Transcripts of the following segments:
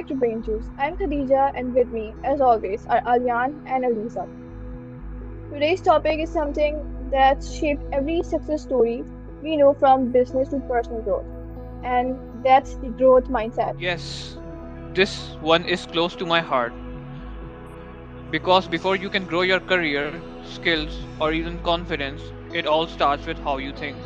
back to Brain Juice. I'm Khadija, and with me, as always, are Alyan and Aliza. Today's topic is something that's shaped every success story we know from business to personal growth, and that's the growth mindset. Yes, this one is close to my heart because before you can grow your career, skills, or even confidence, it all starts with how you think.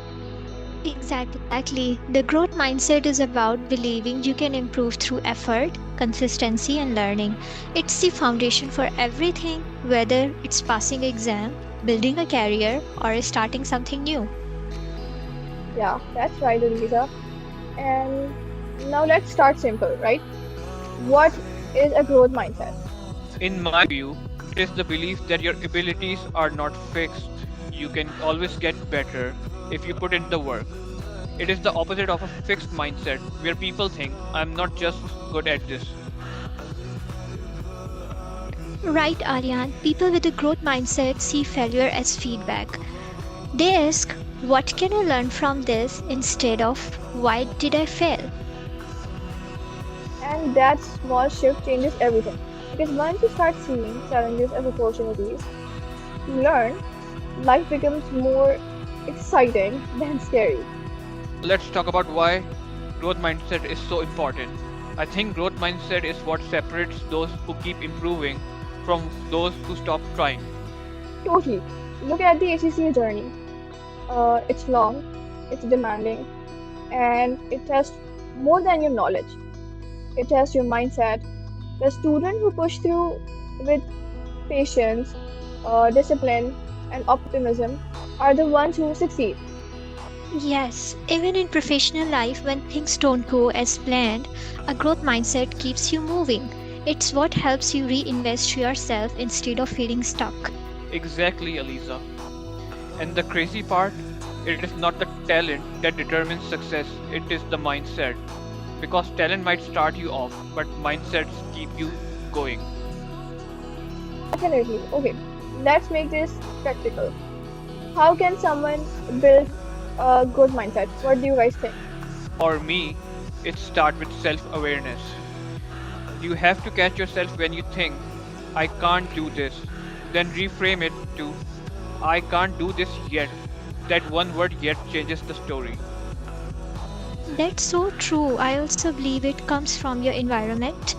Exactly. The growth mindset is about believing you can improve through effort, consistency, and learning. It's the foundation for everything, whether it's passing exam, building a career, or starting something new. Yeah, that's right, Aliza. And now let's start simple, right? What is a growth mindset? In my view, it is the belief that your abilities are not fixed. You can always get better if you put in the work. It is the opposite of a fixed mindset where people think, I'm not just good at this. Right, Aryan? People with a growth mindset see failure as feedback. They ask, what can I learn from this instead of why did I fail? And that small shift changes everything. Because once you start seeing challenges as opportunities to learn, life becomes more exciting than scary. Let's talk about why growth mindset is so important. I think growth mindset is what separates those who keep improving from those who stop trying. Totally. Look at the ACCA journey. It's long, it's demanding, and it tests more than your knowledge. It tests your mindset. The student who push through with patience, discipline, and optimism are the ones who succeed. Yes, even in professional life, when things don't go as planned, a growth mindset keeps you moving. It's what helps you reinvest yourself instead of feeling stuck. Exactly, Aliza. And the crazy part, it is not the talent that determines success, it is the mindset. Because talent might start you off, but mindsets keep you going. Definitely. Okay, let's make this practical. How can someone build a good mindset? What do you guys think? For me, it starts with self awareness. You have to catch yourself when you think, I can't do this. Then reframe it to, I can't do this yet. That one word yet changes the story. That's so true. I also believe it comes from your environment.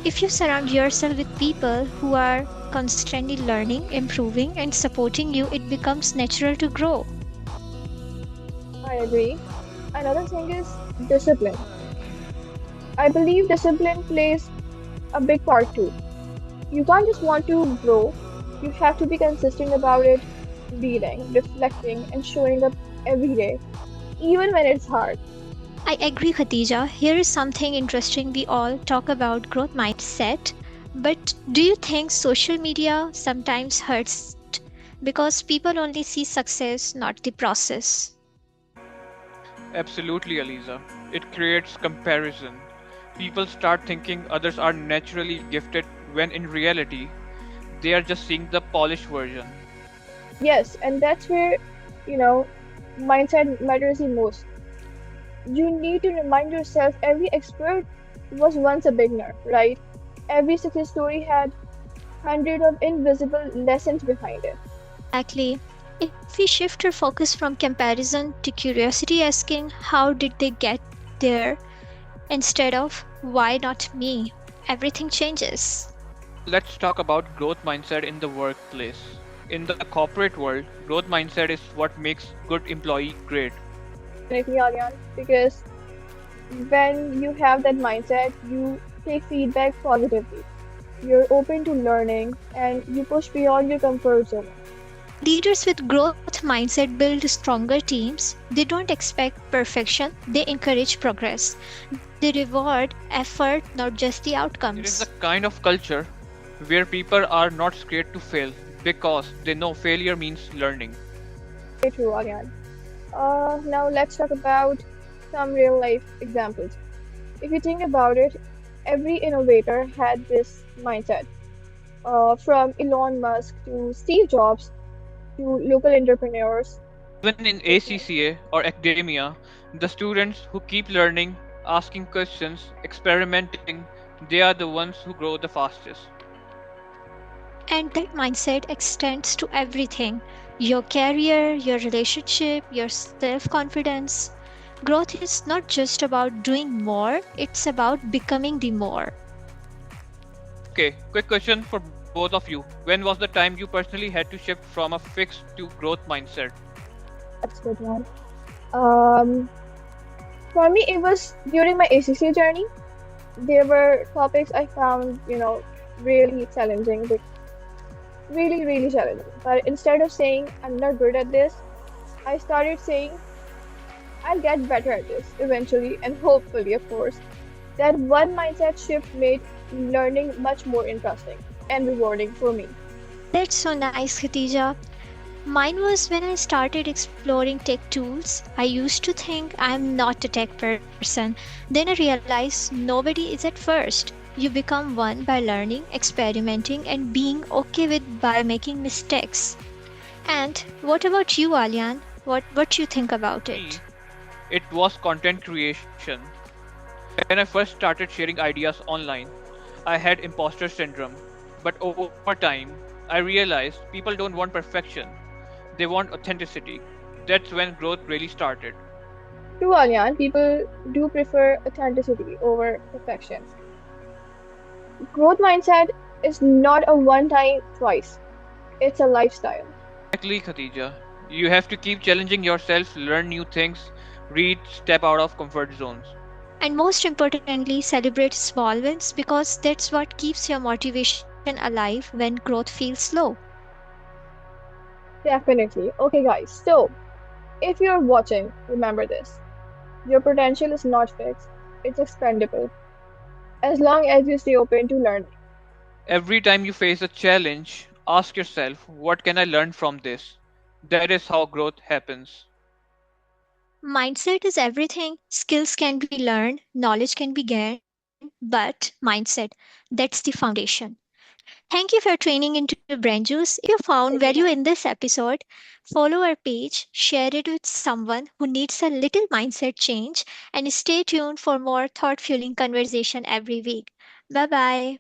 If you surround yourself with people who are constantly learning, improving, and supporting you, it becomes natural to grow. I agree. Another thing is discipline. I believe discipline plays a big part too. You can't just want to grow, you have to be consistent about it, reading, reflecting, and showing up every day, even when it's hard. I agree, Khadija. Here is something interesting. We all talk about growth mindset, but do you think social media sometimes hurts because people only see success, not the process? Absolutely, Aliza. It creates comparison. People start thinking others are naturally gifted when in reality, they are just seeing the polished version. Yes, and that's where, you know, mindset matters the most. You need to remind yourself every expert was once a beginner, right? Every success story had hundreds of invisible lessons behind it. Exactly. If we shift our focus from comparison to curiosity, asking how did they get there instead of why not me, everything changes. Let's talk about growth mindset in the workplace. In the corporate world, growth mindset is what makes good employee great. Definitely, Aryan, because when you have that mindset, you take feedback positively. You're open to learning and you push beyond your comfort zone. Leaders with growth mindset build stronger teams. They don't expect perfection, they encourage progress. They reward effort, not just the It is outcomes. the kind of culture where people are not scared to fail because they know failure means learning. Very true, Aryan. Now let's talk about some real life examples. If you think about it, every innovator had this mindset. From Elon Musk to Steve Jobs to local entrepreneurs. Even in ACCA or academia, the students who keep learning, asking questions, experimenting, They are the ones who grow the fastest. And that mindset extends to everything: your career, your relationship, your self confidence. Growth is not just about doing more, it's about becoming the more. Okay, quick question for both of you. When was the time you personally had to shift from a fixed to growth mindset? That's a good one. Um, for me, it was during my ACC journey. There were topics I found, really challenging, really, really challenging. But instead of saying I'm not good at this, I started saying I'll get better at this eventually, and hopefully, of course. That one mindset shift made learning much more interesting and rewarding for me. That's so nice, Khatija. Mine was when I started exploring tech tools. I used to think I'm not a tech person. Then I realized nobody is at first. You become one by learning, experimenting, and being okay with by making mistakes. And what about you, Alian? What you think about For it? me, it was content creation. When I first started sharing ideas online, I had imposter syndrome. But over time, I realized people don't want perfection, they want authenticity. That's when growth really started. To Alyan, people do prefer authenticity over perfection. Growth mindset is not a one time choice, it's a lifestyle. Exactly, Khatija. You have to keep challenging yourself, learn new things, read, step out of comfort zones. And most importantly, celebrate small wins because that's what keeps your motivation alive when growth feels slow. Definitely. Okay, guys, so if you're watching, remember this: your potential is not fixed, it's expendable as long as you stay open to learning. Every time you face a challenge, ask yourself, what can I learn from this? That is how growth happens. Mindset is everything. Skills can be learned, knowledge can be gained, but mindset, that's the foundation. Thank you for tuning into Brain Juice. If you found value in this episode, follow our page, share it with someone who needs a little mindset change, and stay tuned for more thought fueling conversation every week. Bye bye.